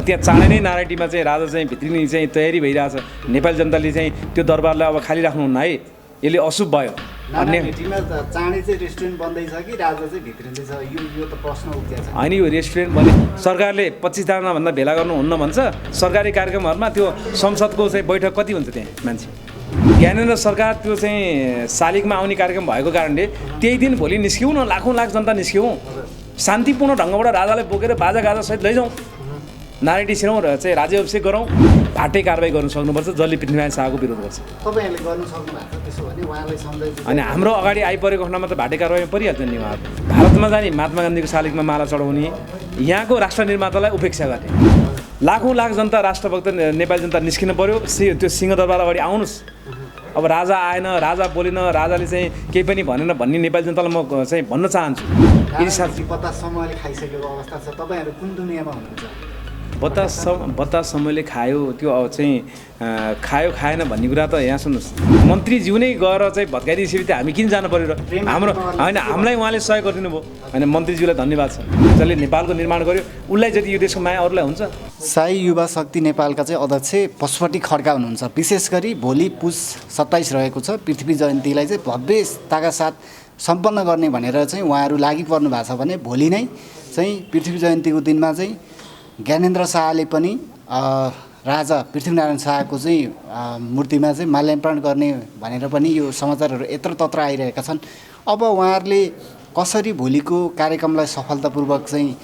त्यहाँ चाँडै नै नारायणीमा चाहिँ राजा चाहिँ भित्रिने चाहिँ तयारी भइरहेछ। नेपाली जनताले चाहिँ त्यो दरबारलाई अब खाली राख्नुहुन्न है, यसले अशुभ भयो। नारायणीमा चाँडै चाहिँ रेस्टुरेन्ट बन्दैछ कि राजा चाहिँ भित्रिँदैछ, यो त प्रश्न उठ्या छ। होइन, यो रेस्टुरेन्ट बने सरकारले 25जनाभन्दा भेला गर्नुहुन्न भन्छ। सरकारी कार्यक्रमहरूमा त्यो संसदको चाहिँ बैठक कति हुन्छ त्यहाँ मान्छे? ज्ञानेन्द्र सरकार त्यो चाहिँ शालिगमा आउने कार्यक्रम भएको कारणले त्यही दिन भोलि निस्क्यौँ न, लाखौँ लाख जनता निस्क्यौँ, शान्तिपूर्ण ढङ्गबाट राजालाई बोकेर बाजागाजासहित लैजाउँ, नारायणी छिरौँ र चाहिँ राज्य अभिषेक गरौँ। भाटे कारवाही गर्नु सक्नुपर्छ जसले पृथ्वीनारायण शाहको विरोध गर्छ। तपाईँहरूले गर्नु सक्नु भएको छ त्यसो भने उहाँलाई सम्झाइ। अनि हाम्रो अगाडि आइपरेको खण्डमा त भाटे कारवाहीमा परिहाल्छ नि। उहाँहरू भारतमा जाने, महात्मा गान्धीको शालिगमा माला चढाउने, यहाँको राष्ट्र निर्मातालाई उपेक्षा गर्ने, लाखौँ लाख जनता राष्ट्रभक्त नेपाली जनता निस्किनु पर्यो। त्यो सिंहदरबार अगाडि आउनुहोस्। अब राजा आएन, राजा बोलेन, राजाले चाहिँ केही पनि भनेन भन्ने नेपाली जनतालाई म चाहिँ भन्न चाहन्छु। बतास समूहले खाइसकेको अवस्था छ, तपाईँहरू कुन दुनियाँमा हुनुहुन्छ? बतास समूहले खायो, त्यो चाहिँ खायो खाएन भन्ने कुरा त यहाँ सुन्नुहोस्, मन्त्रीज्यू नै गएर चाहिँ भत्काइदिएपछि त हामी किन जानु पऱ्यो र? हाम्रो होइन, हामीलाई उहाँले सहयोग गरिदिनु भयो। होइन, मन्त्रीज्यूलाई धन्यवाद छ, जसले नेपालको निर्माण गर्यो। उसलाई जति यो देशको माया अरूलाई हुन्छ। साई युवा शक्ति नेपालका चाहिँ अध्यक्ष पशुपति खड्का हुनुहुन्छ। विशेष गरी भोलि पुस 27 रहेको छ, पृथ्वी जयन्तीलाई चाहिँ भव्यताका साथ सम्पन्न गर्ने भनेर चाहिँ उहाँहरू लागि पर्नु भएको छ भने भोलि नै चाहिँ पृथ्वी जयन्तीको दिनमा चाहिँ ज्ञानेन्द्र शाहले पनि राजा पृथ्वीनारायण शाहको चाहिँ मूर्तिमा चाहिँ माल्यार्पण गर्ने भनेर पनि यो समाचारहरू यत्र तत्र आइरहेका छन्। अब उहाँहरूले कसरी भोलिको कार्यक्रमलाई सफलतापूर्वक चाहिँ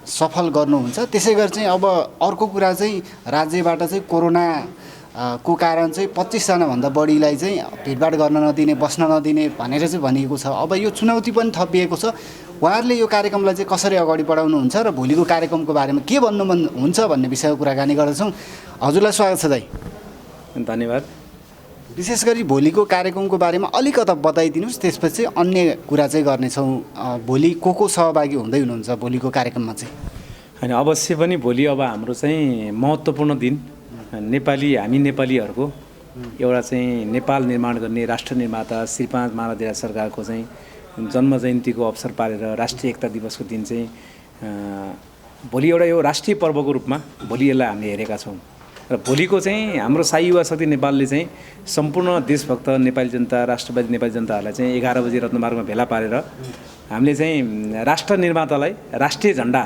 सफल गर्नुहुन्छ? त्यसै गरी चाहिँ अब अर्को कुरा चाहिँ राज्यबाट चाहिँ कोरोना को कारण चाहिँ 25जनाभन्दा बढीलाई चाहिँ भेटभाट गर्न नदिने, बस्न नदिने भनेर चाहिँ भनिएको छ। अब यो चुनौती पनि थपिएको छ। उहाँहरूले यो कार्यक्रमलाई चाहिँ कसरी अगाडि बढाउनुहुन्छ र भोलिको कार्यक्रमको बारेमा के भन्नुहुन्छ भन्ने विषयको कुराकानी गर्दछौँ। हजुरलाई स्वागत छ दाइ। धन्यवाद। विशेष गरी भोलिको कार्यक्रमको बारेमा अलिकता बताइदिनुहोस्, त्यसपछि अन्य कुरा चाहिँ गर्नेछौँ। भोलि को सहभागी हुँदै हुनुहुन्छ भोलिको कार्यक्रममा चाहिँ? होइन, अवश्य पनि भोलि अब हाम्रो चाहिँ महत्त्वपूर्ण दिन, हामी नेपालीहरूको एउटा चाहिँ नेपाल निर्माण गर्ने राष्ट्र निर्माता श्री 5 महाराज सरकारको चाहिँ जन्म जयन्तीको अवसर पारेर राष्ट्रिय एकता दिवसको दिन चाहिँ भोलि एउटा यो राष्ट्रिय पर्वको रूपमा भोलि यसलाई हामीले हेरेका छौँ। र भोलिको चाहिँ हाम्रो साई युवा शक्ति नेपालले चाहिँ सम्पूर्ण देशभक्त नेपाली जनता, राष्ट्रवादी नेपाली जनताहरूलाई चाहिँ 11 बजे रत्नमार्गमा भेला पारेर हामीले चाहिँ राष्ट्र निर्मातालाई राष्ट्रिय झन्डा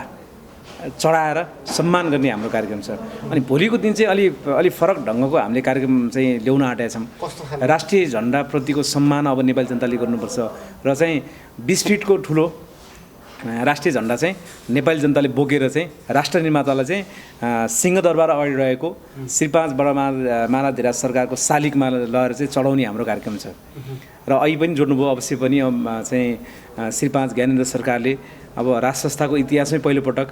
चढाएर सम्मान गर्ने हाम्रो कार्यक्रम छ। अनि भोलिको दिन चाहिँ अलि फरक ढङ्गको हामीले कार्यक्रम चाहिँ ल्याउन आँटेका छौँ। राष्ट्रिय झन्डाप्रतिको सम्मान अब नेपाली जनताले गर्नुपर्छ र चाहिँ 20 फिटको ठुलो राष्ट्रिय झन्डा चाहिँ नेपाली जनताले बोकेर चाहिँ राष्ट्र निर्मातालाई चाहिँ सिंहदरबार अगाडि रहेको श्री 5 महाराज सरकारको शालिगमा लगेर चाहिँ चढाउने हाम्रो कार्यक्रम छ। र अहिले पनि जोड्नुभयो, अवश्य पनि चाहिँ श्री 5 ज्ञानेन्द्र सरकारले अब राज संस्थाको इतिहासमै पहिलोपटक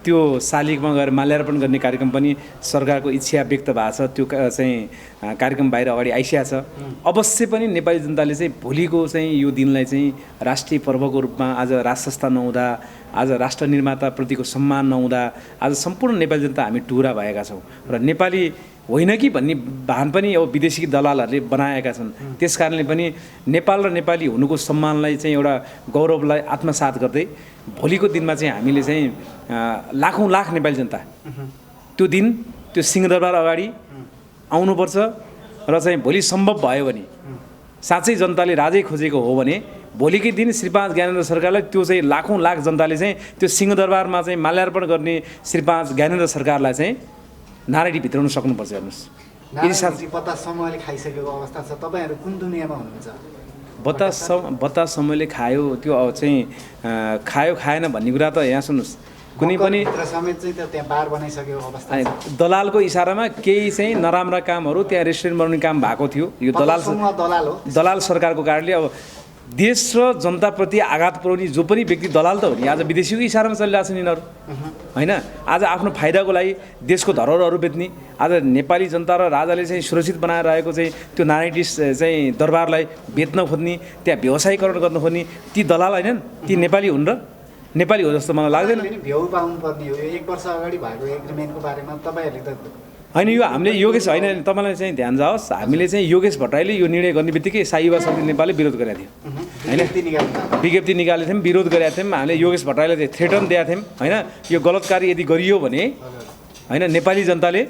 त्यो शालिगमा गएर माल्यार्पण गर्ने कार्यक्रम पनि सरकारको इच्छा व्यक्त भएको छ। त्यो चाहिँ कार्यक्रम बाहिर अगाडि आइसकेको छ। अवश्य पनि नेपाली जनताले चाहिँ भोलिको चाहिँ यो दिनलाई चाहिँ राष्ट्रिय पर्वको रूपमा, आज राज संस्था नहुँदा, आज राष्ट्र निर्माताप्रतिको सम्मान नहुँदा आज सम्पूर्ण नेपाली जनता हामी टुरा भएका छौँ। र नेपाली होइन कि भन्ने भान पनि अब विदेशी दलालहरूले बनाएका छन्। त्यस कारणले पनि नेपाल र नेपाली हुनुको सम्मानलाई चाहिँ एउटा गौरवलाई आत्मसात गर्दै भोलिको दिनमा चाहिँ हामीले चाहिँ लाखौँ लाख नेपाली जनता त्यो दिन त्यो सिंहदरबार अगाडि आउनुपर्छ। र चाहिँ भोलि सम्भव भयो भने, साँच्चै जनताले राजै खोजेको हो भने भोलिकै दिन श्री 5 ज्ञानेन्द्र सरकारलाई त्यो चाहिँ लाखौँ लाख जनताले चाहिँ त्यो सिंहदरबारमा चाहिँ माल्यार्पण गर्ने श्री 5 ज्ञानेन्द्र सरकारलाई चाहिँ नारायणी भित्राउन सक्नुपर्छ। हेर्नुहोस्, बतास समूहले खाइसकेको अवस्था छ, तपाईँहरू कुन दुनियाँमा हुनुहुन्छ? बतास समूहले खायो, त्यो चाहिँ खायो खाएन भन्ने कुरा त यहाँ सुन्नुहोस्, कुनै पनि समेत चाहिँ त्यहाँ बार बनाइसकेको अवस्था छ। दलालको इसारामा केही चाहिँ नराम्रा कामहरू त्यहाँ रेस्टुरेन्ट बनाउने काम भएको थियो। यो दलाल सरकारको कारणले अब देश र जनताप्रति आघात पुर्याउने जो पनि व्यक्ति दलाल त हो नि, आज विदेशीको इसारामा चलिरहेको छ नि यिनीहरू। होइन, आज आफ्नो फाइदाको लागि देशको धरोहरहरू बेच्ने, आज नेपाली जनता र राजाले चाहिँ सुरक्षित बनाएर रहेको चाहिँ त्यो नारायणी चाहिँ दरबारलाई बेच्न खोज्ने, त्यहाँ व्यवसायीकरण गर्न खोज्ने ती दलाल होइनन्, ती नेपाली हुन् र नेपाली हो जस्तो मलाई लाग्दैन। भ्याउ पाउनुपर्ने हो। यो 1 वर्ष अगाडि भएको एग्रिमेन्टको बारेमा तपाईँहरूले त होइन यो हामीले योगेश होइन तपाईँलाई चाहिँ ध्यान जाओस् हामीले चाहिँ योगेश भट्टराईले यो निर्णय गर्ने बित्तिकै साई युवा शक्ति नेपालले विरोध गरेका थियौँ होइन विज्ञप्ति निकालेको थियौँ विरोध गरेका थियौँ हामीले योगेश भट्टराईलाई चाहिँ थ्रेटन दिएका थियौँ होइन यो गलत कार्य यदि गरियो भने होइन नेपाली जनताले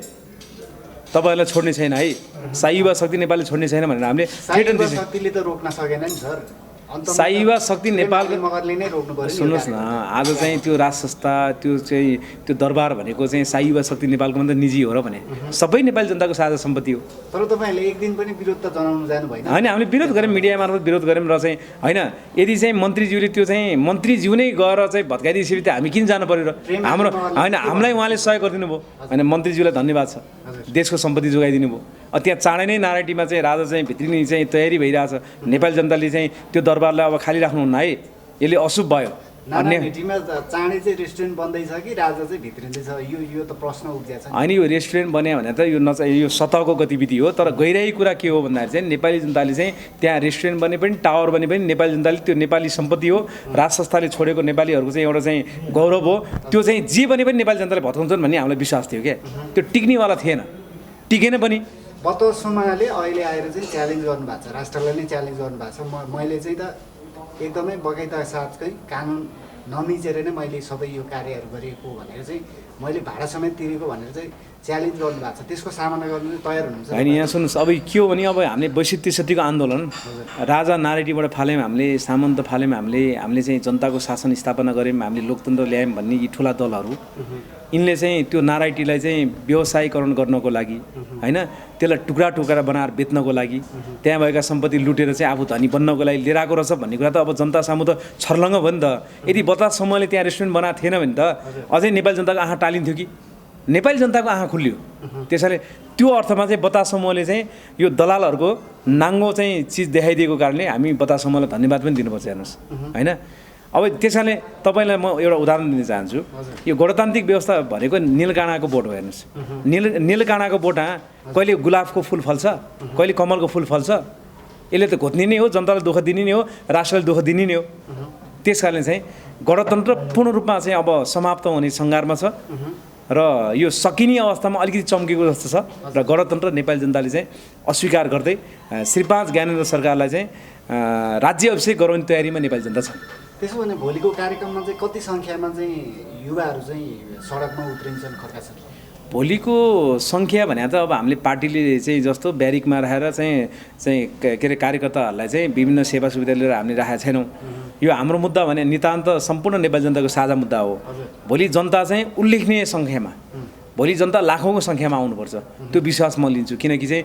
तपाईँहरूलाई छोड्ने छैन है साई युवा शक्ति नेपालले छोड्ने छैन भनेर हामीले थ्रेटन दिन्छौँ शक्तिले त रोक्न सकेन नि सर साई युवा शक्ति नेपालको मगरले नै रोक्नु पर्यो सुन्नुहोस् न आज चाहिँ त्यो राज संस्था त्यो दरबार भनेको चाहिँ साई युवा शक्ति नेपालको मात्रै निजी हो र भने सबै नेपाली जनताको साझा सम्पत्ति हो तर तपाईँहरूले एक दिन पनि विरोध त जनाउनु जानु भएन होइन हामीले विरोध गऱ्यौँ मिडिया मार्फत विरोध गऱ्यौँ र चाहिँ होइन यदि चाहिँ मन्त्रीज्यूले त्यो चाहिँ मन्त्रीज्यू नै गएर चाहिँ भत्काइदिएपछि त हामी किन जानु पर्यो र हाम्रो होइन हामीलाई उहाँले सहयोग गरिदिनु भयो होइन मन्त्रीज्यूलाई धन्यवाद छ देशको सम्पत्ति जोगाइदिनु भयो त्यहाँ चाँडै नै नारायणीमा चाहिँ राजा चाहिँ भित्रिने चाहिँ तयारी भइरहेछ नेपाली जनताले चाहिँ त्यो दरबारलाई अब खाली राख्नुहुन्न है यसले अशुभ भयो नारायणीमा चाँडै चाहिँ रेस्टुरेन्ट बन्दैछ कि राजा चाहिँ भित्रिँदैछ यो त प्रश्न उब्जिएको छ होइन यो रेस्टुरेन्ट बन्यो भने त यो सतहको गतिविधि हो तर गहिराई कुरा के हो भन्दाखेरि चाहिँ नेपाली जनताले चाहिँ त्यहाँ रेस्टुरेन्ट बने पनि टावर बने पनि नेपाली जनताले त्यो नेपाली सम्पत्ति हो राज संस्थाले छोडेको नेपालीहरूको चाहिँ एउटा चाहिँ गौरव हो त्यो चाहिँ जे बने पनि नेपाली जनताले भत्काउँछन् भन्ने हामीलाई विश्वास थियो क्या त्यो टिक्नेवाला थिएन टिकेन पनि बतोसम्मले अहिले आएर चाहिँ च्यालेन्ज गर्नुभएको छ राष्ट्रलाई नै च्यालेन्ज गर्नुभएको छ मैले चाहिँ त एकदमै बगैँचा साथकै कानुन नमिचेर नै मैले सबै यो कार्यहरू गरेको भनेर चाहिँ मैले भाडा समेत तिरेको भनेर चाहिँ च्यालेन्ज गर्नुभएको छ त्यसको सामना गर्नु चाहिँ तयार हुनुहुन्छ होइन यहाँ सुन्नुहोस् अब के हो भने अब हामीले 62-63को आन्दोलन राजा नारायणीबाट फाल्यौँ हामीले सामन्त फाल्यौँ हामीले चाहिँ जनताको शासन स्थापना गऱ्यौँ हामीले लोकतन्त्र ल्यायौँ भन्ने यी ठुला दलहरू यिनले चाहिँ त्यो नारायणीलाई चाहिँ व्यवसायीकरण गर्नको लागि होइन त्यसलाई टुक्रा टुक्रा बनाएर बेच्नको लागि त्यहाँ भएका सम्पत्ति लुटेर चाहिँ आफू धनी बन्नको लागि लिएर आएको रहेछ भन्ने कुरा त अब जनता सामु त छर्लङ्ग भयो नि त यदि बतासम्मले त्यहाँ रेस्टुरेन्ट बनाएको थिएन भने त अझै नेपाली जनताको आँखा टालिन्थ्यो कि नेपाली जनताको आँखा खुल्यो त्यसैले त्यो अर्थमा चाहिँ बतास समूहले चाहिँ यो दलालहरूको नाङ्गो चाहिँ चिज देखाइदिएको कारणले हामी बतास समूहलाई धन्यवाद पनि दिनुपर्छ हेर्नुहोस् होइन अब त्यसैले तपाईँलाई म एउटा उदाहरण दिन चाहन्छु यो गणतान्त्रिक व्यवस्था भनेको नीलकाँडाको बोट हो हेर्नुहोस् नीलकाँडाको बोटमा कहिले गुलाबको फुल फल्छ कहिले कमलको फुल फल्छ यसले त घोत्ने नै हो जनतालाई दुःख दिने नै हो राष्ट्रलाई दुःख दिने नै हो त्यस कारणले चाहिँ गणतन्त्र पूर्ण रूपमा चाहिँ अब समाप्त हुने सङ्घारमा छ र यो सकिने अवस्थामा अलिकति चम्केको जस्तो छ र गणतन्त्र नेपाली जनताले चाहिँ अस्वीकार गर्दै श्री 5 ज्ञानेन्द्र सरकारलाई चाहिँ राज्य अभिषेक गराउने तयारीमा नेपाली जनता छ त्यसो भने भोलिको कार्यक्रममा चाहिँ कति सङ्ख्यामा चाहिँ युवाहरू चाहिँ सडकमा उत्रिन्छन् खड्का सर भोलिको सङ्ख्या भने त अब हामीले पार्टीले चाहिँ जस्तो ब्यारिकमा राखेर चाहिँ के अरे कार्यकर्ताहरूलाई चाहिँ विभिन्न सेवा सुविधा लिएर हामीले राखेका छैनौँ यो हाम्रो मुद्दा भने नितान्त सम्पूर्ण नेपाली जनताको साझा मुद्दा हो भोलि जनता चाहिँ उल्लेखनीय सङ्ख्यामा भोलि जनता लाखौँको सङ्ख्यामा आउनुपर्छ त्यो विश्वास म लिन्छु किनकि चाहिँ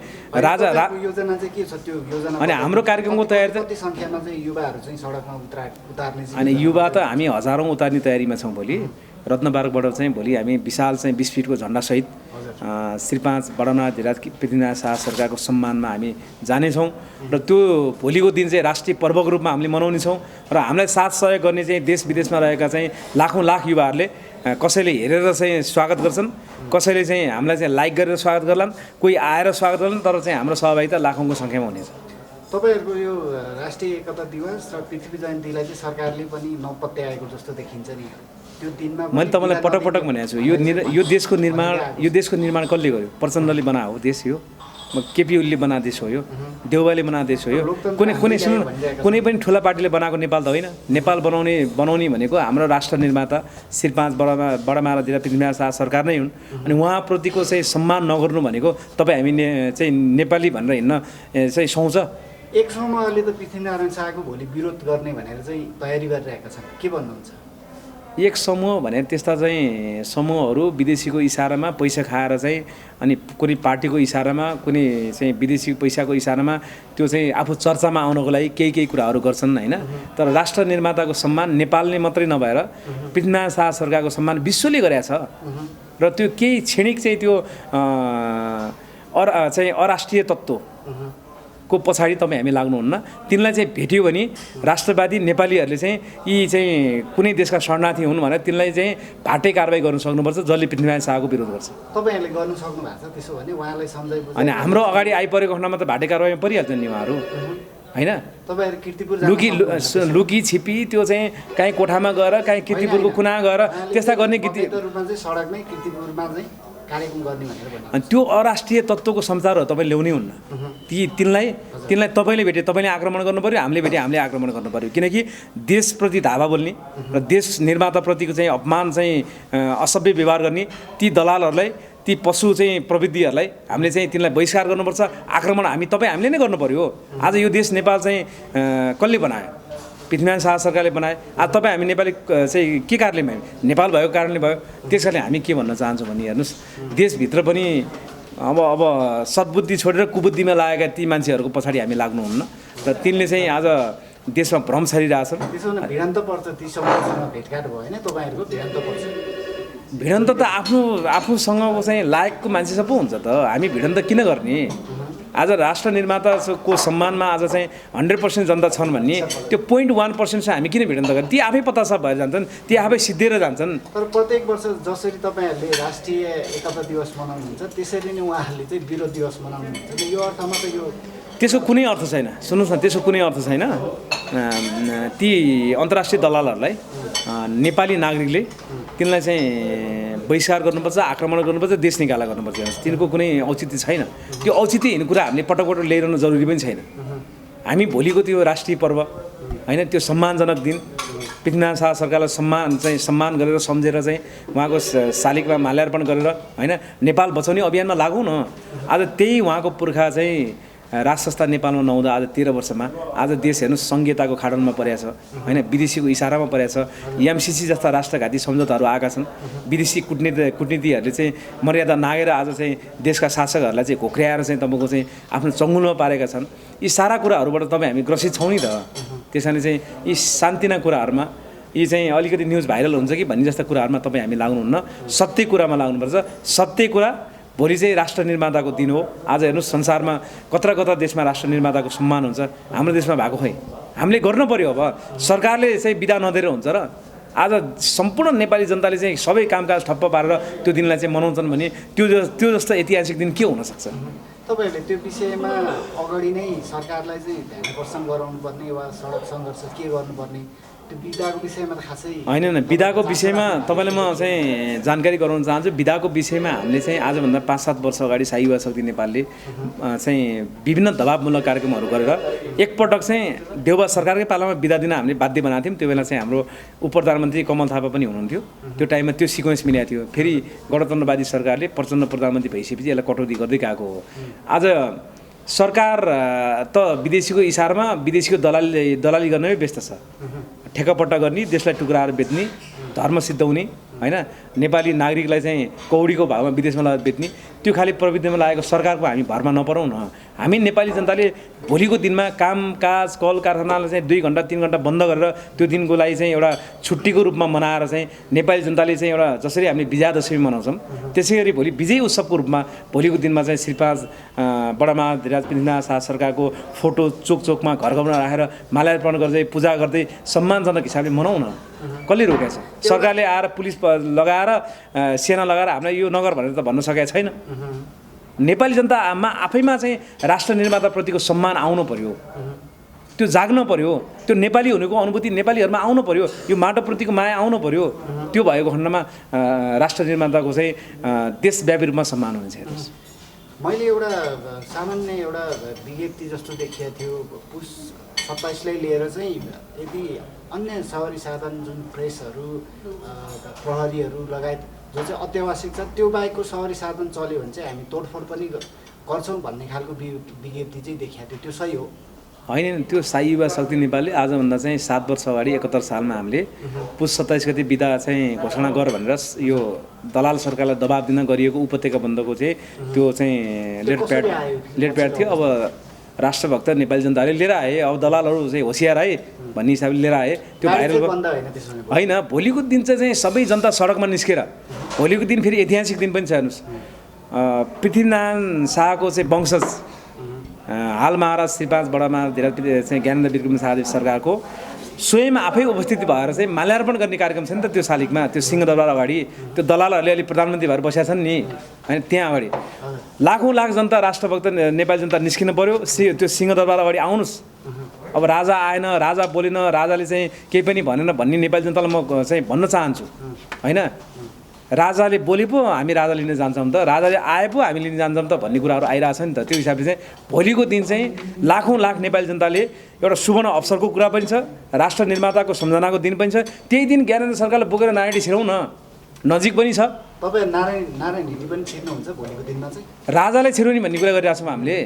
योजना चाहिँ के छ त्यो योजना अनि हाम्रो कार्यक्रमको तयारी त कति सङ्ख्यामा चाहिँ युवाहरू चाहिँ सडकमा उतार्ने अनि युवा त हामी हजारौँ उतार्ने तयारीमा छौँ भोलि रत्नबारबाट चाहिँ भोलि हामी विशाल चाहिँ 20 फिटको झन्डासहित श्री 5 बडानाथ धिराज पृथ्वीनाथ शाह सरकारको सम्मानमा हामी जानेछौँ र त्यो भोलिको दिन चाहिँ राष्ट्रिय पर्वको रूपमा हामीले मनाउनेछौँ र हामीलाई साथ सहयोग गर्ने चाहिँ देश विदेशमा रहेका चाहिँ लाखौँ लाख युवाहरूले कसैले हेरेर चाहिँ स्वागत गर्छन् कसैले चाहिँ हामीलाई चाहिँ लाइक गरेर स्वागत गर्लान् कोही आएर स्वागत गर्लान् तर चाहिँ हाम्रो सहभागिता लाखौँको सङ्ख्यामा हुनेछ तपाईँहरूको यो राष्ट्रिय एकता दिवस र पृथ्वी जयन्तीलाई चाहिँ सरकारले पनि नपत्याएको जस्तो देखिन्छ नि त्यो दिनमा मैले तपाईँलाई पटक पटक भनेको छु यो देशको निर्माण कसले गर्यो प्रचण्डले बनाएको देश यो केपी ओलीले बनाएको देश हो यो देउवाले बनाएको देश हो यो कुनै पनि ठुला पार्टीले बनाएको नेपाल त होइन नेपाल बनाउने भनेको हाम्रो राष्ट्र निर्माता श्री 5 बडामारा धिराज पृथ्वीनाथ शाह सरकार नै हुन् अनि उहाँप्रतिको चाहिँ सम्मान नगर्नु भनेको तपाईँ हामी चाहिँ नेपाली भनेर हिँड्न चाहिँ सुहाउँछ एक समूहले त पृथ्वीनारायण शाहको भोलि विरोध गर्ने भनेर चाहिँ तयारी गरिरहेका छन् के भन्नुहुन्छ एक समूह भने त्यस्ता चाहिँ समूहहरू विदेशीको इसारामा पैसा खाएर चाहिँ अनि कुनै पार्टीको इसारामा कुनै चाहिँ विदेशी पैसाको इसारामा त्यो चाहिँ आफू चर्चामा आउनको लागि केही कुराहरू गर्छन् होइन तर राष्ट्र निर्माताको सम्मान नेपालले मात्रै नभएर पृथ्वीनारायण शाह सरकारको सम्मान विश्वले गरेको छ र त्यो केही क्षणिक चाहिँ त्यो चाहिँ अराष्ट्रिय तत्त्व को पछाडि तपाईँ हामी लाग्नुहुन्न तिनलाई चाहिँ भेट्यो भने राष्ट्रवादी नेपालीहरूले चाहिँ यी चाहिँ कुनै देशका शरणार्थी हुन् भनेर तिनलाई चाहिँ भाटे कारबाही गर्न सक्नुपर्छ जसले पृथ्वीनारायण शाहको विरोध गर्छ तपाईँहरूले गर्नु सक्नु भएको छ त्यसो भने उहाँलाई सम्झाइ अनि हाम्रो अगाडि आइपरेको खण्डमा त भाटे कारबाहीमा परिहाल्छन् नि उहाँहरू होइन तपाईँहरू कीर्तिपुर लुकी छिपी त्यो चाहिँ काहीँ कोठामा गएर काहीँ कीर्तिपुरको कुना गएर त्यस्ता गर्ने रूपमा चाहिँ सडकमै कीर्तिपुरमा चाहिँ कार्यक्रम गर्ने भनेर भन्नु। अनि त्यो अराष्ट्रिय तत्त्वको संचारहरू तपाईँ ल्याउनै हुन्न। तिनलाई तपाईँले भेटे तपाईँले आक्रमण गर्नु पऱ्यो, हामीले भेटे हामीले आक्रमण गर्नु पऱ्यो। किनकि देशप्रति धावा बोल्ने र देश निर्माताप्रतिको चाहिँ अपमान चाहिँ असभ्य व्यवहार गर्ने ती दलालहरूलाई, ती पशु चाहिँ प्रविधिहरूलाई हामीले चाहिँ तिनलाई बहिष्कार गर्नुपर्छ। आक्रमण हामीले नै गर्नु पऱ्यो। आज यो देश नेपाल चाहिँ कसले बनायो? पृथ्वीनारायण शाह सरकारले बनाए। आज तपाईँ हामी नेपाली चाहिँ के कारणले भयो? नेपाल भएको कारणले भयो। त्यस कारणले हामी के भन्न चाहन्छौँ भने हेर्नुहोस्, देशभित्र पनि अब सद्बुद्धि छोडेर कुबुद्धिमा लागेका ती मान्छेहरूको पछाडि हामी लाग्नुहुन्न र तिनले चाहिँ आज देशमा भ्रम छरिरहेछन्। त्यसो भने भिडन्त पर्छ, ती समूहसँग भेटघाट भयो होइन तपाईँहरूको भिडन्त पर्छ? भिडन्त त आफूसँगको चाहिँ लायकको मान्छे सब हुन्छ त। हामी भिडन्त किन गर्ने? आज राष्ट्र निर्माताको सम्मानमा आज चाहिँ 100% जनता छन् भन्ने त्यो 0.1% चाहिँ हामी किन भिडन्त गर्ने? ती आफै पत्तासाप भएर जान्छन्, ती आफै सिद्धिएर जान्छन्। तर प्रत्येक वर्ष जसरी तपाईँहरूले राष्ट्रिय एकता दिवस मनाउनुहुन्छ त्यसरी नै उहाँहरूले चाहिँ विरोध दिवस मनाउनुहुन्छ। यो अर्थमा त यो त्यसको कुनै अर्थ छैन। सुन्नुहोस् न, त्यसको कुनै अर्थ छैन। ती अन्तर्राष्ट्रिय दलालहरूलाई नेपाली नागरिकले तिनलाई चाहिँ बहिष्कार गर्नुपर्छ, आक्रमण गर्नुपर्छ, देश निकाला गर्नुपर्छ। तिनको कुनै औचित्य छैन। त्यो औचित्यहीन कुरा हामीले पटक पटक ल्याइरहनु जरुरी पनि छैन। हामी भोलिको त्यो राष्ट्रिय पर्व होइन, त्यो सम्मानजनक दिन पृथ्वीनारायण शाह सरकारलाई सम्मान गरेर सम्झेर चाहिँ उहाँको शालिगमा माल्यार्पण गरेर होइन नेपाल बचाउने अभियानमा लागौँ न। आज त्यही उहाँको पुर्खा चाहिँ राज संस्था नेपालमा नहुँदा आज 13 वर्षमा आज देश हेर्नु संहिताको खाडलमा परेको छ होइन, विदेशीको इसारामा परेको छ। एमसिसी जस्ता राष्ट्रघाती सम्झौताहरू आएका छन्। विदेशी कुटनीतिहरूले चाहिँ मर्यादा नागेर आज चाहिँ देशका शासकहरूलाई चाहिँ घोक्र्याएर चाहिँ तपाईँको चाहिँ आफ्नो चङ्गुलमा पारेका छन्। यी सारा कुराहरूबाट तपाईँ हामी ग्रसित छौँ नि त। त्यसैले चाहिँ यी शान्तिना कुराहरूमा यी चाहिँ अलिकति न्युज भाइरल हुन्छ कि भन्ने जस्ता कुराहरूमा तपाईँ हामी लाग्नुहुन्न। सत्य कुरामा लाग्नुपर्छ। सत्य कुरा भोलि चाहिँ राष्ट्र निर्माताको दिन हो। आज हेर्नुहोस् संसारमा कता देशमा राष्ट्र निर्माताको सम्मान हुन्छ, हाम्रो देशमा भएको खै? हामीले गर्नु पर्यो। अब सरकारले चाहिँ बिदा नदिएर हुन्छ र? आज सम्पूर्ण नेपाली जनताले चाहिँ सबै कामकाज ठप्प पारेर त्यो दिनलाई चाहिँ मनाउँछन् भने त्यो जस्तो ऐतिहासिक दिन के हुनसक्छ? तपाईँहरूले त्यो विषयमा अगाडि नै सरकारलाई चाहिँ ध्यान आकर्षण गराउनु पर्ने वा सडक सङ्घर्ष के गर्नुपर्ने त्यो बिदाको विषयमा त खासै होइन। बिदाको विषयमा तपाईँलाई म चाहिँ जानकारी गराउन चाहन्छु। बिदाको विषयमा हामीले चाहिँ आजभन्दा 5-7 वर्ष अगाडि शाही युवा शक्ति नेपालले चाहिँ विभिन्न दबावमूलक कार्यक्रमहरू गरेर एकपटक चाहिँ देउबा सरकारकै पालामा बिदा दिन हामीले बाध्य बनाएको थियौँ। त्यो बेला चाहिँ हाम्रो उपप्रधानमन्त्री कमल थापा पनि हुनुहुन्थ्यो। त्यो टाइममा त्यो सिक्वेन्स मिलेको थियो। फेरि गणतन्त्रवादी सरकारले प्रचण्ड प्रधानमन्त्री भइसकेपछि यसलाई कटौती गर्दै गएको हो। आज सरकार त विदेशीको इसारामा विदेशीको दलाली गर्नमै व्यस्त छ। ठेकापट्टा गर्ने, देशलाई टुक्राएर बेच्ने, धर्म सिद्धाउने होइन, नेपाली नागरिकलाई चाहिँ कौडीको भावमा विदेशमा लगेर बेच्ने, त्यो खालि प्रविधिमा लागेको सरकारको हामी भरमा नपरौँ न। हामी नेपाली जनताले भोलिको दिनमा कामकाज कल कारखानालाई चाहिँ 2 घन्टा 3 घन्टा बन्द गरेर त्यो दिनको लागि चाहिँ एउटा छुट्टीको रूपमा मनाएर चाहिँ नेपाली जनताले चाहिँ एउटा जसरी हामीले विजयादशमी मनाउँछौँ त्यसै गरी भोलि विजय उत्सवको रूपमा भोलिको दिनमा चाहिँ श्रीपाद बडामा धीराज पृथ्वीनारायण शाह सरकारको फोटो चोकमा घर घरमा राखेर माल्यार्पण गर्दै पूजा गर्दै सम्मानजनक हिसाबले मनाउँ न। कसले रोकेको छ? सरकारले आएर पुलिस लगाएर सेना लगाएर हामीलाई यो नगर भनेर त भन्न सकेको छैन। नेपाली जनतामा आफैमा चाहिँ राष्ट्र निर्माताप्रतिको सम्मान आउनु पर्यो, त्यो जाग्न पर्यो, त्यो नेपाली हुनुको अनुभूति नेपालीहरूमा आउनु पर्यो, यो माटोप्रतिको माया आउनु पर्यो। त्यो भएको खण्डमा राष्ट्र निर्माताको चाहिँ देशव्यापी रूपमा सम्मान हुन्छ। हेर्नुहोस्, मैले एउटा सामान्य एउटा विज्ञप्ति जस्तो देखिएको थियो। पुस 27लाई लिएर चाहिँ यदि अन्य सवारी साधन जुन प्रेसहरू प्रहरीहरू लगायत जो चाहिँ अत्यावश्यक छ त्यो बाहेकको सवारी साधन चल्यो भने चाहिँ हामी तोडफोड पनि गर्छौँ भन्ने खालको विज्ञप्ति चाहिँ देखिएको थियो। त्यो सही हो? होइन, त्यो शाही युवा शक्ति नेपालले आजभन्दा चाहिँ 7 वर्ष अगाडि 71 सालमा हामीले पुस 27 गति बिदा चाहिँ घोषणा गर भनेर यो दलाल सरकारलाई दबाब दिन गरिएको उपत्यका बन्दको चाहिँ त्यो चाहिँ लेटप्याड थियो। अब राष्ट्रभक्त नेपाली जनताले लिएर आए, अब दलालहरू चाहिँ होसियार आए भन्ने हिसाबले लिएर आए। त्यो भाइरल होइन। भोलिको दिन चाहिँ सबै जनता सडकमा निस्केर भोलिको दिन फेरि ऐतिहासिक दिन पनि छ। हेर्नुहोस्, पृथ्वीनारायण शाहको चाहिँ वंशज हाल महाराज श्रीपाद बडामा धीराज चाहिँ ज्ञानेन्द्र विक्रम शाहदेव सरकारको स्वयं आफै उपस्थिति भएर चाहिँ माल्यार्पण गर्ने कार्यक्रम छ नि त त्यो शालिगमा, त्यो सिंहदरबार अगाडि। त्यो दलालहरूले अलि प्रधानमन्त्री भएर बसेका छन् नि होइन, त्यहाँ अगाडि लाख जनता राष्ट्रभक्त नेपाली जनता निस्किनु पर्यो। त्यो सिंहदरबार अगाडि आउनुहोस्। अब राजा आएन, राजा बोलेन, राजाले चाहिँ केही पनि भनेन भन्ने नेपाली जनतालाई म चाहिँ भन्न चाहन्छु होइन। राजाले बोले पो हामी राजा लिन जान्छौँ त, राजाले आए पो हामी लिन जान्छौँ त भन्ने कुराहरू आइरहेछ नि त। त्यो हिसाबले चाहिँ भोलिको दिन चाहिँ लाखौँ लाख नेपाली जनताले एउटा सुवर्ण अवसरको कुरा पनि छ, राष्ट्र निर्माताको सम्झनाको दिन पनि छ। त्यही दिन ज्ञानेन्द्र सरकारले बोकेर नारायणी छिराउँ न, नजिक पनि छ। तपाईँ नारायण हिँडी पनि छिर्नुहुन्छ भोलिको दिनमा चाहिँ? राजालाई छिराउने भन्ने कुरा गरिरहेको छौँ हामीले।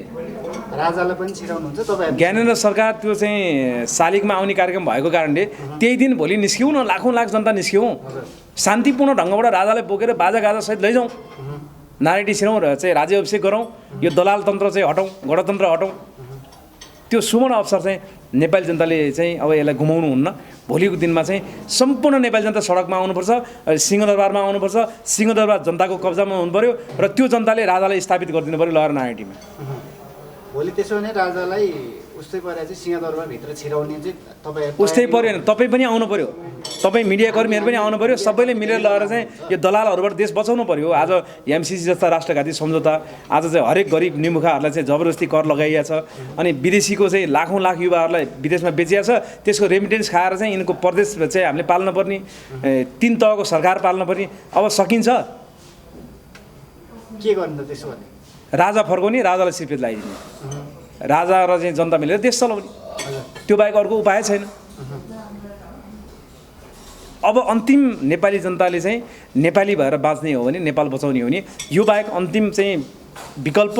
राजालाई पनि छिराउनुहुन्छ तपाईँ? ज्ञानेन्द्र सरकार त्यो चाहिँ शालिगमा आउने कार्यक्रम भएको कारणले त्यही दिन भोलि निस्क्यौँ न, लाखौँ लाख जनता निस्क्यौँ, शान्तिपूर्ण ढङ्गबाट राजालाई बोकेर बाजागाजासहित लैजाउँ, नारायणी छिराउँ र चाहिँ राज्य अभिषेक गरौँ, यो दलाल तन्त्र चाहिँ हटाउँ, गणतन्त्र हटाउँ। त्यो सुवर्ण अवसर चाहिँ नेपाली जनताले चाहिँ अब यसलाई गुमाउनु हुन्न। भोलिको दिनमा चाहिँ सम्पूर्ण नेपाली जनता सडकमा आउनुपर्छ, सिंहदरबारमा आउनुपर्छ, सिंहदरबार जनताको कब्जामा हुनु पऱ्यो र त्यो जनताले राजालाई स्थापित गरिदिनु पऱ्यो लहर नारायणीमा। भोलि त्यसो भने राजालाई उस्तै परेर चाहिँ सिंहदरबारभित्र छिराउने चाहिँ तपाईँ? उस्तै पऱ्यो भने तपाईँ पनि आउनु पऱ्यो, तपाईँ मिडियाकर्मीहरू पनि आउनु पऱ्यो, सबैले मिलेर लगेर चाहिँ यो दलालहरूबाट देश बचाउनु पऱ्यो। आज एमसिसी जस्ता राष्ट्रघाती सम्झौता आज चाहिँ हरेक गरिब निमुखाहरूलाई चाहिँ जबरजस्ती कर लगाइएको छ, अनि विदेशीको चाहिँ लाखौँ लाख युवाहरूलाई विदेशमा बेचिएको छ। त्यसको रेमिटेन्स खाएर चाहिँ यिनको प्रदेश चाहिँ हामीले पाल्नुपर्ने, 3 तहको सरकार पाल्नुपर्ने। अब सकिन्छ? के गर्नु त त्यसो भने? राजा फर्काउने, राजालाई सिर्फेत लगाइदिने, राजा र चाहिँ जनता मिलेर देश चलाउने, त्यो बाहेक अर्को उपाय छैन। अब अन्तिम नेपाली जनताले चाहिँ नेपाली भएर बाँच्ने हो भने, नेपाल बचाउने हो भने यो बाहेक अन्तिम चाहिँ विकल्प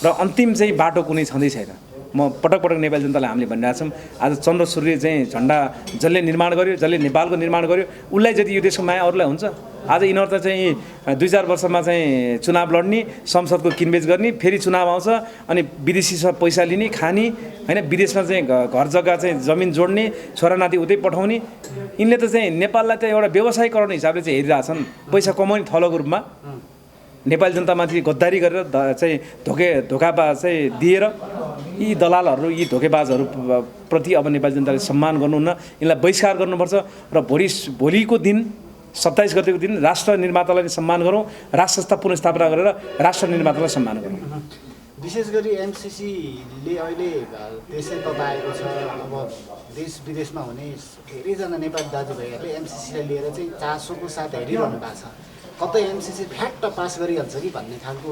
र अन्तिम चाहिँ बाटो कुनै छँदै छैन। म पटक पटक नेपाली जनतालाई हामीले भनिरहेको छौँ, आज चन्द्र सूर्य चाहिँ झन्डा जसले निर्माण गर्यो, जसले नेपालको निर्माण गर्यो, उसलाई जति यो देशको माया अरूलाई हुन्छ। आज यिनीहरू त चाहिँ 2-4 वर्षमा चाहिँ चुनाव लड्ने, संसदको किनबेच गर्ने, फेरि चुनाव आउँछ अनि विदेशीसँग पैसा लिने, खाने होइन, विदेशमा चाहिँ घर जग्गा चाहिँ जमिन जोड्ने, छोरानाति उतै पठाउने। यिनले त चाहिँ नेपाललाई त एउटा व्यवसायीकरण हिसाबले चाहिँ हेरिरहेछन्, पैसा कमाउने थलोको रूपमा। नेपाली जनतामाथि गद्दारी गरेर चाहिँ धोका चाहिँ दिएर यी दलालहरू, यी धोकेबाजहरू प्रति अब नेपाली जनताले सम्मान गर्नुहुन्न, यिनलाई बहिष्कार गर्नुपर्छ। र भोलिको दिन 27 गतेको दिन राष्ट्र निर्मातालाई सम्मान गरौँ, राष्ट्र संस्था पुनर्स्थापना गरेर राष्ट्र निर्मातालाई सम्मान गरौँ। विशेष गरी एमसिसीले अहिले देशै तताएको छ। अब देश विदेशमा हुने धेरैजना नेपाली दाजुभाइहरूले एमसिसीलाई लिएर चाहिँ चासोको साथ हेरिरहनु भएको छ। कतै एमसिसी फ्याट्ट पास गरिहाल्छ कि भन्ने खालको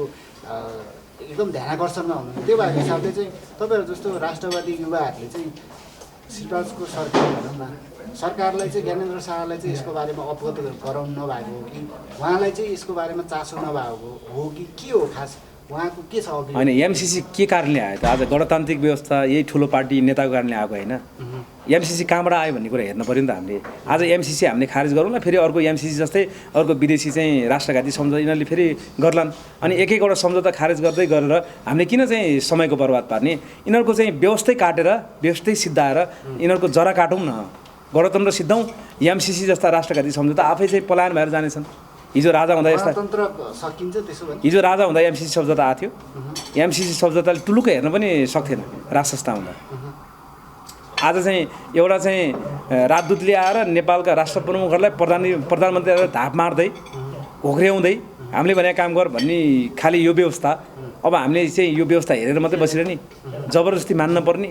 एकदम ध्यानाकर्षणमा हुनुहुन्छ। त्यो भएको हिसाबले चाहिँ तपाईँहरू जस्तो राष्ट्रवादी युवाहरूले चाहिँ श्रीपादको सरकार भनौँ न, सरकारलाई चाहिँ ज्ञानेन्द्र शाहलाई चाहिँ यसको बारेमा अवगत गराउनु नभएको हो कि उहाँलाई चाहिँ यसको बारेमा चासो नभएको हो कि के हो खास उहाँको के छ? होइन, एमसिसी के कारणले आयो त? आज गणतान्त्रिक व्यवस्था यही ठुलो पार्टी नेताको कारणले आएको होइन। एमसिसी कहाँबाट आयो भन्ने कुरा हेर्नु पऱ्यो नि त हामीले। आज एमसिसी हामीले खारेज गरौँला, फेरि अर्को एमसिसी जस्तै अर्को विदेशी चाहिँ राष्ट्रघाती सम्झौता यिनीहरूले फेरि गर्लान्, अनि एक-एकवटा सम्झौता खारेज गर्दै गरेर हामीले किन चाहिँ समयको बर्बाद पार्ने? यिनीहरूको चाहिँ व्यवस्थै काटेर, व्यवस्थै सिद्धाएर यिनीहरूको जरा काटौँ न, गणतन्त्र सिद्धौँ। एमसिसी जस्ता राष्ट्रघाती सम्झौता आफै चाहिँ पलायन भएर जानेछन्। हिजो राजा हुँदा यस्ता सकिन्छ त्यसो भने? हिजो राजा हुँदा एमसिसी सम्झौता आएको थियो, एमसिसी सम्झौताले टुलुक्क हेर्न पनि सक्थेन राष्ट्र संस्था हुँदा। आज चाहिँ एउटा चाहिँ राजदूतले आएर नेपालका राष्ट्र प्रमुखहरूलाई प्रधानमन्त्री आएर धाप मार्दै घोक्र्याउँदै हामीले भने काम गर भन्ने खालि यो व्यवस्था। अब हामीले चाहिँ यो व्यवस्था हेरेर मात्रै बसिरहने, जबरजस्ती मान्न पर्ने।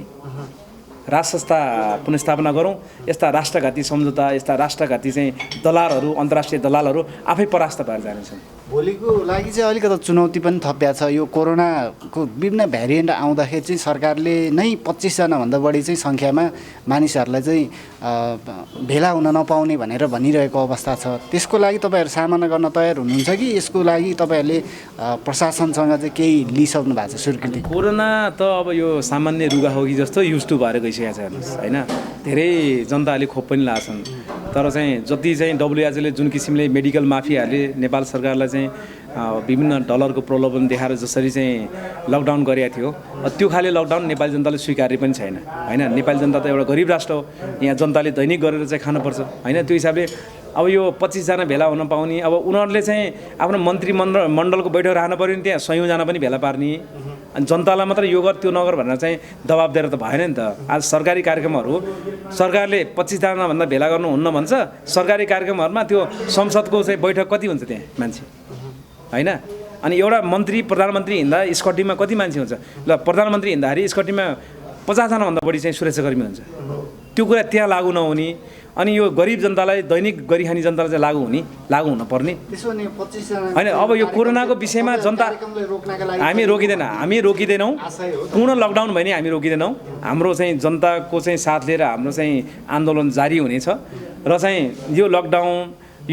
राष्ट्र संस्था पुनर्स्थापना गरौँ। यस्ता राष्ट्रघाती सम्झौता, यस्ता राष्ट्रघाती चाहिँ दलालहरू, अन्तर्राष्ट्रिय दलालहरू आफै परास्त भएर जानेछन्। भोलिको लागि चाहिँ अलिकति चुनौती पनि थपिया छ। यो कोरोनाको विभिन्न भ्यारिएन्ट आउँदाखेरि चाहिँ सरकारले नै 25जनाभन्दा बढी चाहिँ सङ्ख्यामा मानिसहरूलाई चाहिँ भेला हुन नपाउने भनेर भनिरहेको अवस्था छ। त्यसको लागि तपाईँहरू सामना गर्न तयार हुनुहुन्छ कि यसको लागि तपाईँहरूले प्रशासनसँग चाहिँ केही लिइसक्नु भएको छ स्वीकृति? कोरोना त अब यो सामान्य रुगा हो कि जस्तो युज टु भएर गइसकेको छ हेर्नुहोस् होइन। धेरै जनताले खोप पनि लाछन्, तर चाहिँ जति चाहिँ WHO ले जुन किसिमले मेडिकल माफियाहरूले नेपाल सरकारलाई चाहिँ विभिन्न डलरको प्रलोभन देखाएर जसरी चाहिँ लकडाउन गरेको थियो, त्यो खाले लकडाउन नेपाली जनताले स्वीकार्य पनि छैन होइन। नेपाली जनता त एउटा गरिब राष्ट्र हो, यहाँ जनताले दैनिक गरेर चाहिँ खानुपर्छ होइन। त्यो हिसाबले अब यो 25जना भेला हुन पाउने, अब उनीहरूले चाहिँ आफ्नो मन्त्रीमण्डलको बैठक राख्नु पऱ्यो नि, त्यहाँ 100जना पनि भेला पार्ने, अनि जनतालाई मात्र यो गर त्यो नगर भनेर चाहिँ दबाब दिएर त भएन नि त। आज सरकारी कार्यक्रमहरू सरकारले 25जनाभन्दा भेला गर्नुहुन्न भन्छ, सरकारी कार्यक्रमहरूमा त्यो संसदको चाहिँ बैठक कति हुन्छ त्यहाँ मान्छे होइन। अनि एउटा मन्त्री प्रधानमन्त्री हिँड्दा स्कटीमा कति मान्छे हुन्छ? ल प्रधानमन्त्री हिँड्दाखेरि स्कटीमा 50जनाभन्दा बढी चाहिँ सुरक्षाकर्मी हुन्छ त्यो कुरा त्यहाँ लागू नहुने अनि यो गरिब जनतालाई दैनिक गरिखाने जनतालाई चाहिँ लागू हुनुपर्ने त्यसो भने 25 जना होइन। अब यो कोरोनाको विषयमा जनता हामी रोकिँदैनौँ पूर्ण लकडाउन भयो भने हामी रोकिँदैनौँ। हाम्रो चाहिँ जनताको चाहिँ साथ लिएर हाम्रो चाहिँ आन्दोलन जारी हुनेछ र चाहिँ यो लकडाउन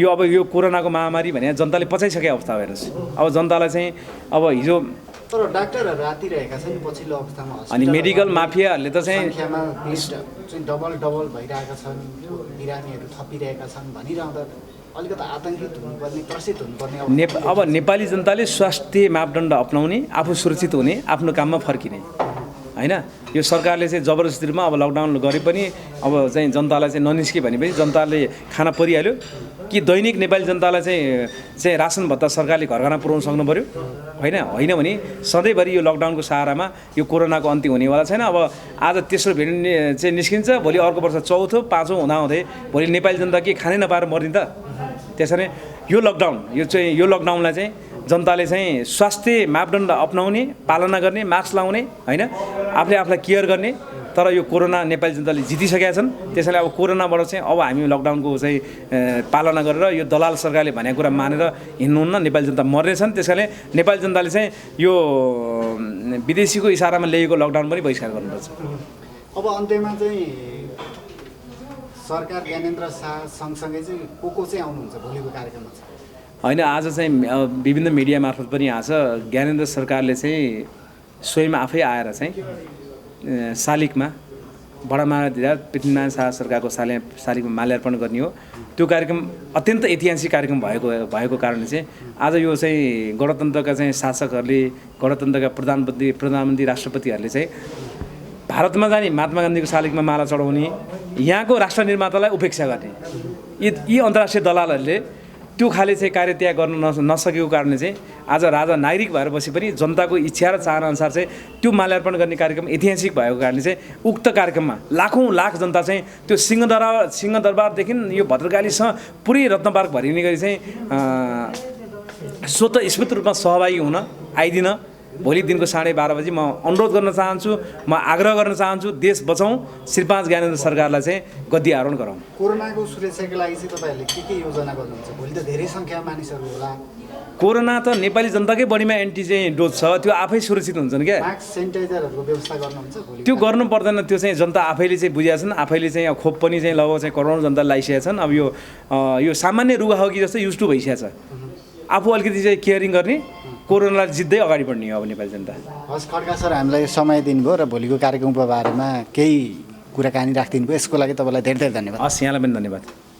यो अब यो कोरोनाको महामारी भने जनताले पचाइसकेको अवस्था हेर्नुहोस्। अब जनतालाई चाहिँ अब हिजो तर डाक्टरहरू आतिरहेका छन् पछिल्लो अवस्थामा अनि मेडिकल माफियाहरूले त चाहिँ संख्यामा डबल भइरहेका छन्, बिरामीहरू थपिरहेका छन् भनिरहँदा अलिकति आतंकित हुनुपर्ने, त्रसित हुनुपर्ने अब नेपाली जनताले स्वास्थ्य मापदण्ड अपनाउने, आफू सुरक्षित हुने, आफ्नो काममा फर्किने होइन। यो सरकारले चाहिँ जबरजस्ती रूपमा अब लकडाउन गरे पनि अब चाहिँ जनतालाई चाहिँ ननिस्के भने पनि जनताले खाना परिहाल्यो कि दैनिक नेपाली जनतालाई चाहिँ रासन भत्ता सरकारले घर घरमा पुर्याउन सक्नु पऱ्यो होइन भने सधैँभरि यो लकडाउनको सहारामा यो कोरोनाको अन्त्य हुनेवाला छैन। अब आज तेस्रो भेरिएन्ट चाहिँ निस्किन्छ, भोलि अर्को वर्ष चौथो पाँचौँ हुँदाहुँदै भोलि नेपाली जनता के खानै नपाएर मर्ने त। त्यसरी यो लकडाउनलाई चाहिँ जनताले चाहिँ स्वास्थ्य मापदण्ड अपनाउने, पालना गर्ने, मास्क लाउने होइन, आफूलाई केयर गर्ने। तर यो कोरोना नेपाली जनताले जितिसकेका छन्। त्यसैले अब कोरोनाबाट चाहिँ अब हामी लकडाउनको चाहिँ पालना गरेर यो दलाल सरकारले भनेको कुरा मानेर हिँड्नुहुन्न, नेपाली जनता मर्नेछन्। त्यसैले नेपाली जनताले चाहिँ यो विदेशीको इसारामा ल्याएको लकडाउन पनि बहिष्कार गर्नुपर्छ। अब अन्त्यमा चाहिँ सरकार ज्ञानेन्द्र शाह सँगसँगै चाहिँ को चाहिँ आउनुहुन्छ भोलिको कार्यक्रममा होइन। आज चाहिँ विभिन्न मिडिया मार्फत पनि आएको छ, ज्ञानेन्द्र सरकारले चाहिँ स्वयं आफै आएर चाहिँ शालिगमा बडा महाधिराज पृथ्वीनारायण शाह सरकारको शालिगमा माल्यार्पण गर्ने हो। त्यो कार्यक्रम अत्यन्त ऐतिहासिक कार्यक्रम भएको कारणले चाहिँ आज यो चाहिँ गणतन्त्रका चाहिँ शासकहरूले, गणतन्त्रका प्रधानमन्त्री राष्ट्रपतिहरूले चाहिँ भारतमा जाने महात्मा गान्धीको शालिगमा माला चढाउने, यहाँको राष्ट्र निर्मातालाई उपेक्षा गर्ने यी अन्तर्राष्ट्रिय दलालहरूले त्यो खाले चाहिँ कार्य त्याग गर्न नसकेको कारणले चाहिँ आज राजा नागरिक भएर बसे पनि जनताको इच्छा र चाहना अनुसार चाहिँ त्यो माल्यार्पण गर्ने कार्यक्रम ऐतिहासिक भएको कारणले चाहिँ उक्त कार्यक्रममा लाख जनता चाहिँ त्यो सिंहदरबारदेखि यो भद्रकालीसम्म पुरै रत्नपार्क भरिने गरी चाहिँ स्वतःस्फूर्त रूपमा सहभागी हुन आइदिन भोलि दिनको 12:30 बजी म अनुरोध गर्न चाहन्छु, म आग्रह गर्न चाहन्छु, देश बचाउँ, श्री 5 ज्ञानेन्द्र सरकारलाई चाहिँ गद्दी आरोहण गराउँ। कोरोनाको सुरक्षाको लागि चाहिँ तपाईँहरूले के योजना गर्नुहुन्छ? भोलि त धेरै सङ्ख्यामा मानिसहरू होला। कोरोना त नेपाली जनताकै बढीमा एन्टी चाहिँ डोज छ, त्यो आफै सुरक्षित हुन्छन् क्या। मास्क सेनिटाइजरहरूको व्यवस्था गर्नुहुन्छ भोलि? त्यो गर्नु पर्दैन, त्यो चाहिँ जनता आफैले चाहिँ बुझेका छन्, आफैले चाहिँ खोप पनि चाहिँ लगभग चाहिँ करोडौँ जनता लगाइसकेका छन्। अब यो सामान्य रुगाखोकी जस्तो युज टु भइसकेको छ। आफू अलिकति चाहिँ केयरिङ गर्ने, कोरोनालाई जित्दै अगाडि बढ्ने हो अब नेपाली जनता। हस् खड्का सर, हामीलाई समय दिनुभयो र भोलिको कार्यक्रमको बारेमा केही कुराकानी राखिदिनु भयो, यसको लागि तपाईँलाई धेरै धेरै धन्यवाद। हस्, यहाँलाई पनि धन्यवाद।